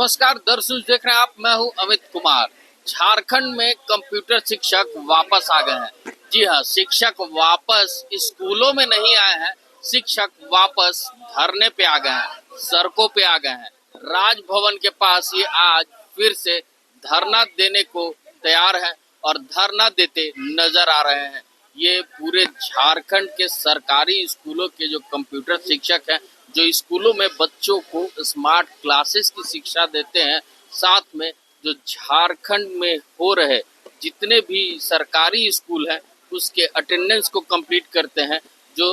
नमस्कार दर्शक, देख रहे हैं आप। मैं हूं अमित कुमार। झारखंड में कंप्यूटर शिक्षक वापस आ गए हैं। जी हां, शिक्षक वापस स्कूलों में नहीं आए हैं, शिक्षक वापस धरने पे आ गए हैं, सड़कों पे आ गए हैं। राजभवन के पास ये आज फिर से धरना देने को तैयार है और धरना देते नजर आ रहे हैं। ये पूरे झारखंड के सरकारी स्कूलों के जो कंप्यूटर शिक्षक हैं, जो स्कूलों में बच्चों को स्मार्ट क्लासेस की शिक्षा देते हैं, साथ में जो झारखंड में हो रहे जितने भी सरकारी स्कूल हैं उसके अटेंडेंस को कंप्लीट करते हैं। जो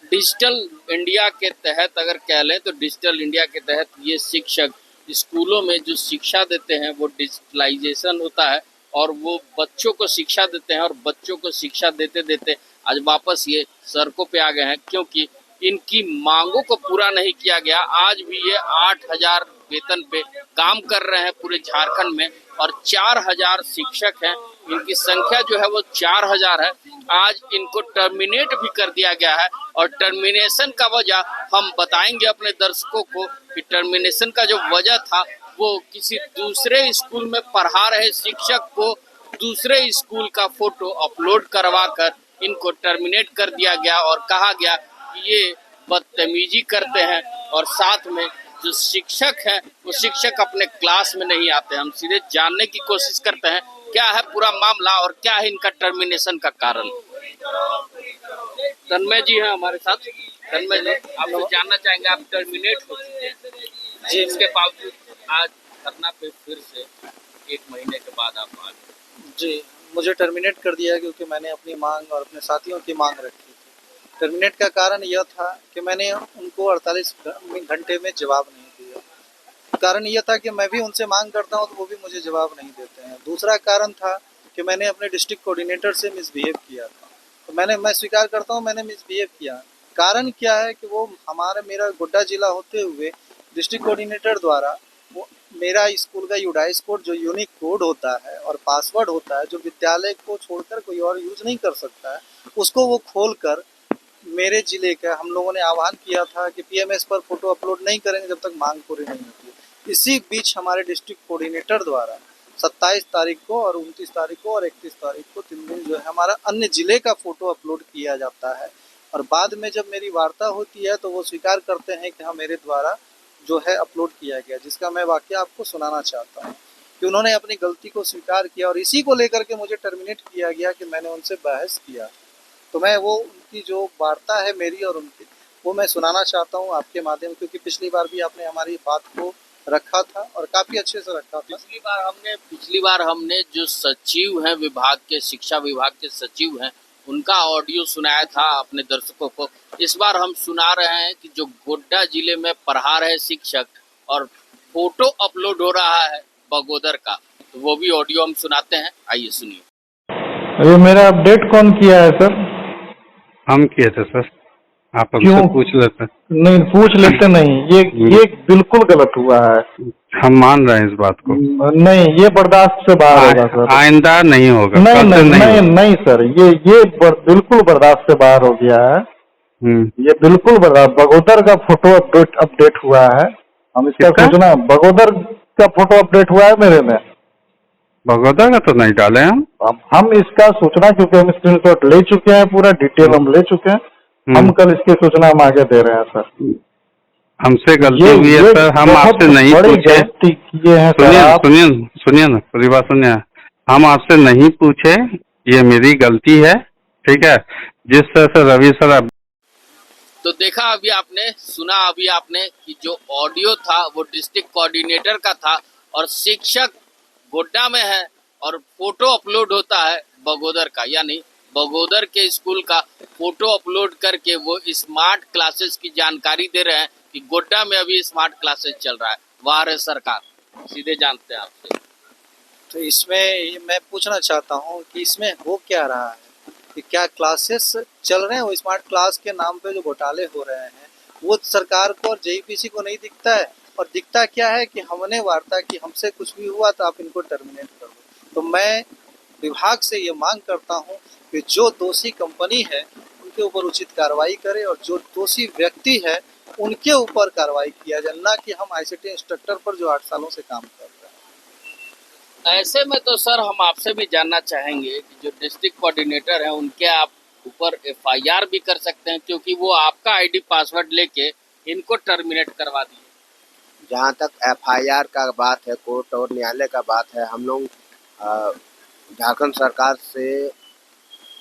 डिजिटल इंडिया के तहत अगर कह लें तो डिजिटल इंडिया के तहत ये शिक्षक स्कूलों में जो शिक्षा देते हैं वो डिजिटलाइजेशन होता है और वो बच्चों को शिक्षा देते हैं। और बच्चों को शिक्षा देते देते आज वापस ये सड़कों पे आ गए हैं, क्योंकि इनकी मांगों को पूरा नहीं किया गया। आज भी ये 8,000 वेतन पे काम कर रहे हैं पूरे झारखंड में और 4,000 शिक्षक हैं। इनकी संख्या जो है वो 4,000 है। आज इनको टर्मिनेट भी कर दिया गया है और टर्मिनेशन का वजह हम बताएंगे अपने दर्शकों को कि टर्मिनेशन का जो वजह था वो किसी दूसरे स्कूल में पढ़ा रहे शिक्षक को दूसरे स्कूल का फोटो अपलोड करवा कर इनको टर्मिनेट कर दिया गया और कहा गया ये बदतमीजी करते हैं और साथ में जो शिक्षक हैं वो शिक्षक अपने क्लास में नहीं आते। हम सीधे जानने की कोशिश करते हैं क्या है पूरा मामला और क्या है इनका टर्मिनेशन का कारण। तन्मय जी हैं हमारे साथ। तन्मय जी, आपसे जानना चाहेंगे, आप टर्मिनेट हो चुके हैं जी, इसके बावजूद आज धरना पे फिर से 1 महीने के बाद आप आ गए। जी, मुझे टर्मिनेट कर दिया क्योंकि मैंने अपनी मांग और अपने साथियों की मांग रखी थी। टर्मिनेट का कारण यह था कि मैंने उनको 48 घंटे में जवाब नहीं दिया। कारण यह था कि मैं भी उनसे मांग करता हूं तो वो भी मुझे जवाब नहीं देते हैं। दूसरा कारण था कि मैंने अपने डिस्ट्रिक्ट कोऑर्डिनेटर से मिसबिहेव किया था। तो मैं स्वीकार करता हूं मैंने मिसबिहेव किया। कारण क्या है कि वो मेरा गोड्डा जिला होते हुए डिस्ट्रिक्ट कोऑर्डिनेटर द्वारा वो मेरा स्कूल का यूडाइस कोड जो यूनिक कोड होता है और पासवर्ड होता है जो विद्यालय को छोड़कर कोई और यूज नहीं कर सकता है, उसको वो खोलकर मेरे जिले का हम लोगों ने आह्वान किया था कि पीएमएस पर फोटो अपलोड नहीं करेंगे जब तक मांग पूरी नहीं होती। इसी बीच हमारे डिस्ट्रिक्ट कोऑर्डिनेटर द्वारा 27 तारीख को और 29 तारीख को और 31 तारीख को 3 दिन जो है हमारा अन्य जिले का फोटो अपलोड किया जाता है। और बाद में जब मेरी वार्ता होती है तो वो स्वीकार करते हैं कि हाँ मेरे द्वारा जो है अपलोड किया गया, जिसका मैं वाकया आपको सुनाना चाहता हूँ कि उन्होंने अपनी गलती को स्वीकार किया और इसी को लेकर के मुझे टर्मिनेट किया गया कि मैंने उनसे बहस किया। तो मैं वो उनकी जो वार्ता है मेरी और उनकी वो मैं सुनाना चाहता हूँ आपके माध्यम, क्योंकि पिछली बार भी आपने हमारी बात को रखा था और काफ़ी अच्छे से रखा था। पिछली बार हमने जो सचिव हैं विभाग के, शिक्षा विभाग के सचिव हैं, उनका ऑडियो सुनाया था अपने दर्शकों को। इस बार हम सुना रहे हैं कि जो गोड्डा जिले में पढ़ा रहे शिक्षक और फोटो अपलोड हो रहा है बगोदर का, तो वो भी ऑडियो हम सुनाते हैं, आइए सुनिए। ये मेरा अपडेट कौन किया है सर? हम किए थे सर, आप हमसे क्यों पूछ लेते। नहीं पूछ लेते नहीं, ये बिल्कुल गलत हुआ है। हम मान रहे हैं इस बात को। नहीं, ये बर्दाश्त से बाहर होगा सर। आइंदा नहीं होगा। नहीं सर, ये बिल्कुल बर्दाश्त से बाहर हो गया है। ये बिल्कुल बर्दाश्त। बगोदर का फोटो अपडेट हुआ है। हम इसका सूचना, बगोदर का फोटो अपडेट हुआ है मेरे में। बगोदर का तो नहीं डाले हम इसका सूचना, क्योंकि हम स्क्रीनशॉट ले चुके हैं, पूरा डिटेल हम ले चुके हैं। हम कल इसकी सूचना हम आगे दे रहे हैं सर। हमसे गलती हुई है सर, हम आपसे नहीं पूछे। सुनिए ना, पूरी बात सुनिए। हम आपसे नहीं पूछे, ये मेरी गलती है, ठीक है। जिस तरह से रवि सर तो देखा अभी आपने, सुना अभी आपने कि जो ऑडियो था वो डिस्ट्रिक्ट कोऑर्डिनेटर का था और शिक्षक गोड्डा में है और फोटो अपलोड होता है बगोदर का, यानी बगोदर के स्कूल का फोटो अपलोड करके वो स्मार्ट क्लासेस की जानकारी दे रहे हैं कि गोड्डा में अभी स्मार्ट क्लासेस चल रहा है। वाह रे सरकार, सीधे जानते हैं आपसे। तो इसमें मैं पूछना चाहता हूँ कि इसमें हो क्या रहा है कि क्या क्लासेस चल रहे हैं वो स्मार्ट क्लास के नाम पे जो घोटाले हो रहे हैं वो सरकार को और जेईपीसी को नहीं दिखता है। और दिखता क्या है कि हमने वार्ता की, हमसे कुछ भी हुआ तो आप इनको टर्मिनेट कर दो। तो मैं विभाग से ये मांग करता हूँ कि जो दोषी कंपनी है उनके ऊपर उचित कार्रवाई करे और जो दोषी व्यक्ति है उनके ऊपर कार्रवाई किया जाए, ना कि हम ICT इंस्ट्रक्टर पर जो 8 सालों से काम कर रहे हैं। ऐसे में तो सर हम आपसे भी जानना चाहेंगे कि जो डिस्ट्रिक्ट कोऑर्डिनेटर हैं उनके आप ऊपर FIR भी कर सकते हैं, क्योंकि वो आपका ID पासवर्ड लेके इनको टर्मिनेट करवा दिए। जहाँ तक FIR का बात है, कोर्ट और न्यायालय का बात है, हम लोग झारखंड सरकार से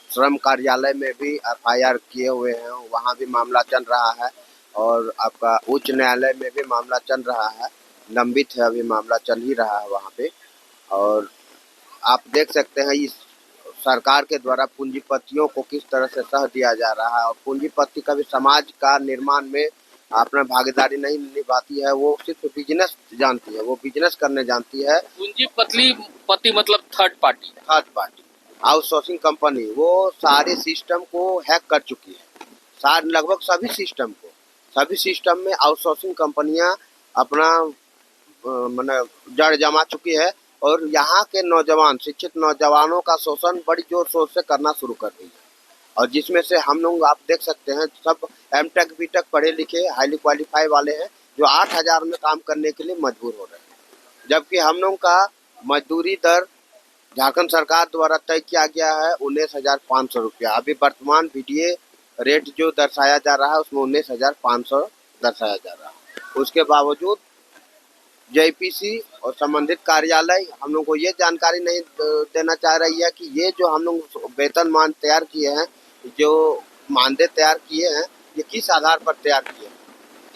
श्रम कार्यालय में भी FIR किए हुए हैं, वहाँ भी मामला चल रहा है और आपका उच्च न्यायालय में भी मामला चल रहा है, लंबित है, अभी मामला चल ही रहा है वहाँ पे। और आप देख सकते हैं इस सरकार के द्वारा पूंजीपतियों को किस तरह से सह दिया जा रहा है, और पूंजीपति कभी समाज का निर्माण में अपना भागीदारी नहीं निभाती है, वो सिर्फ बिजनेस जानती है, वो बिजनेस करने जानती है। पूंजीपति मतलब थर्ड पार्टी आउटसोर्सिंग कंपनी, वो सारे सिस्टम को हैक कर चुकी है, लगभग सभी सिस्टम में आउटसोर्सिंग कंपनियां अपना माने जड़ जमा चुकी है, और यहाँ के नौजवान, शिक्षित नौजवानों का शोषण बड़ी जोर शोर से करना शुरू कर दी है, और जिसमें से हम लोग आप देख सकते हैं सब M.Tech B.Tech पढ़े लिखे हाईली क्वालिफाई वाले हैं, जो 8,000 में काम करने के लिए मजबूर हो रहे हैं, जबकि हम लोग का मजदूरी दर झारखंड सरकार द्वारा तय किया गया है 19,500 रुपया। अभी वर्तमान VDA रेट जो दर्शाया जा रहा है उसमें 19,500 दर्शाया जा रहा है। उसके बावजूद JPC और संबंधित कार्यालय हम लोग को ये जानकारी नहीं देना चाह रही है कि ये जो हम लोग वेतनमान तैयार किए हैं, जो मानदेय तैयार किए हैं, ये किस आधार पर तैयार किए हैं,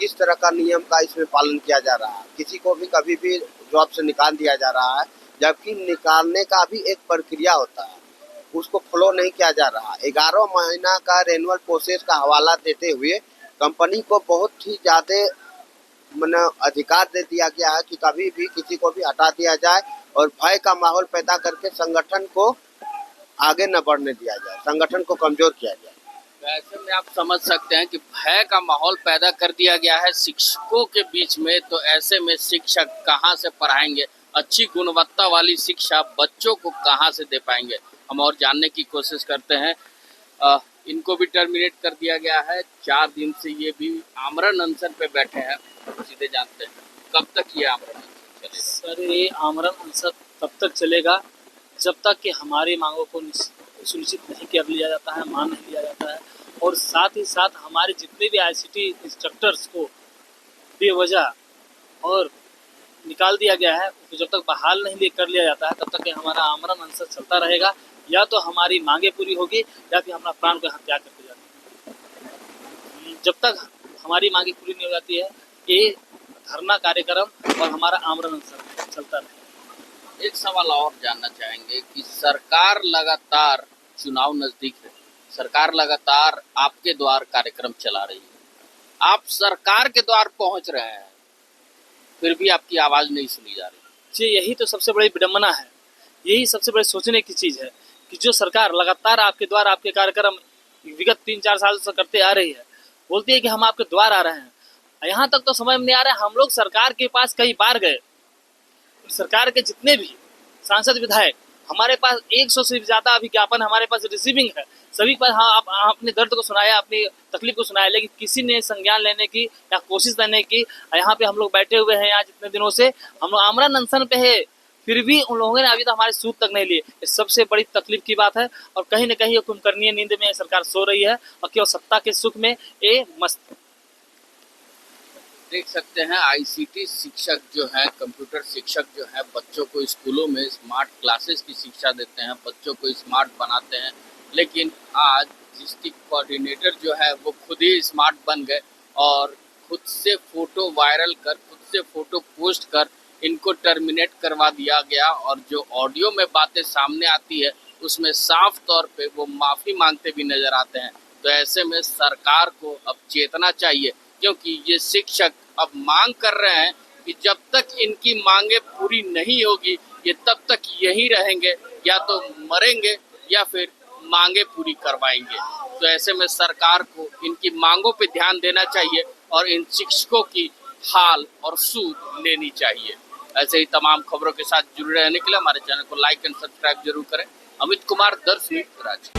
किस तरह का नियम का इसमें पालन किया जा रहा है। किसी को भी कभी भी जॉब से निकाल दिया जा रहा है, जबकि निकालने का भी एक प्रक्रिया होता है, उसको फॉलो नहीं किया जा रहा। 11 महीना का रेनुअल प्रोसेस का हवाला देते हुए कंपनी को बहुत ही ज़्यादा अधिकार दे दिया गया है कि कभी भी किसी को भी हटा दिया जाए और भय का माहौल पैदा करके संगठन को आगे न बढ़ने दिया जाए, संगठन को कमजोर किया जाए। ऐसे में आप समझ सकते हैं कि भय का माहौल पैदा कर दिया गया है शिक्षकों के बीच में, तो ऐसे में शिक्षक कहाँ से पढ़ाएंगे, अच्छी गुणवत्ता वाली शिक्षा बच्चों को कहाँ से दे पाएंगे। हम और जानने की कोशिश करते हैं। इनको भी टर्मिनेट कर दिया गया है, 4 दिन से ये भी आमरण अनशन पे बैठे हैं। सीधे जानते हैं कब तक ये आमरण अनशन चलेगा? सर, ये आमरण अनशन तब तक चलेगा जब तक कि हमारी मांगों को सुनिश्चित नहीं कर लिया जाता है, मान नहीं लिया जाता है, और साथ ही साथ हमारे जितने भी ICT इंस्ट्रक्टर्स को बेवजह और निकाल दिया गया है, तो जब तक बहाल नहीं कर लिया जाता है तब तक हमारा आमरण अनशन चलता रहेगा। या तो हमारी मांगे पूरी होगी या फिर हमारा प्राण को हत्या करके जाएंगे। जब तक हमारी मांगे पूरी नहीं हो जाती है, ये धरना कार्यक्रम और हमारा आमरण अनशन चलता रहेगा। एक सवाल और जानना चाहेंगे कि सरकार लगातार, चुनाव नजदीक है, सरकार लगातार आपके द्वार कार्यक्रम चला रही है, आप सरकार के द्वार पहुंच रहे हैं, फिर भी आपकी आवाज नहीं सुनी जा रही। जी, यही तो सबसे बड़ी विडम्बना है, यही सबसे बड़ी सोचने की चीज़ है कि जो सरकार लगातार आपके द्वार, आपके कार्यक्रम विगत 3-4 साल से करते आ रही है, बोलती है कि हम आपके द्वार आ रहे हैं, यहाँ तक तो समझ में नहीं आ रहा है। हम लोग सरकार के पास कई बार गए, सरकार के जितने भी सांसद विधायक, हमारे पास 100 से ज़्यादा विज्ञापन हमारे पास रिसीविंग है, सभी पर हाँ आप अपने दर्द को सुनाया, अपनी तकलीफ को सुनाया, लेकिन किसी ने संज्ञान लेने की या कोशिश करने की। यहाँ पे हम लोग बैठे हुए हैं, यहाँ जितने दिनों से हम लोग आमरण अनशन पे है, फिर भी उन लोगों ने अभी तक हमारे सूद तक नहीं लिए। ये सबसे बड़ी तकलीफ की बात है, और कहीं न कहीं कुंभकर्णीय नींद में सरकार सो रही है और केवल सत्ता के सुख में ये मस्त। देख सकते हैं ICT शिक्षक जो हैं, कंप्यूटर शिक्षक जो हैं, बच्चों को स्कूलों में स्मार्ट क्लासेस की शिक्षा देते हैं, बच्चों को स्मार्ट बनाते हैं, लेकिन आज डिस्ट्रिक्ट कोऑर्डिनेटर जो है वो खुद ही स्मार्ट बन गए और खुद से फोटो वायरल कर, खुद से फोटो पोस्ट कर इनको टर्मिनेट करवा दिया गया। और जो ऑडियो में बातें सामने आती है उसमें साफ तौर पे वो माफ़ी मांगते भी नज़र आते हैं। तो ऐसे में सरकार को अब चेतना चाहिए, क्योंकि ये शिक्षक अब मांग कर रहे हैं कि जब तक इनकी मांगे पूरी नहीं होगी ये तब तक यहीं रहेंगे, या तो मरेंगे या फिर मांगे पूरी करवाएंगे। तो ऐसे में सरकार को इनकी मांगों पे ध्यान देना चाहिए और इन शिक्षकों की हाल और सूद लेनी चाहिए। ऐसे ही तमाम खबरों के साथ जुड़े रहने के लिए हमारे चैनल को लाइक एंड सब्सक्राइब जरूर करें। अमित कुमार, दर्श न्यूज, रांची।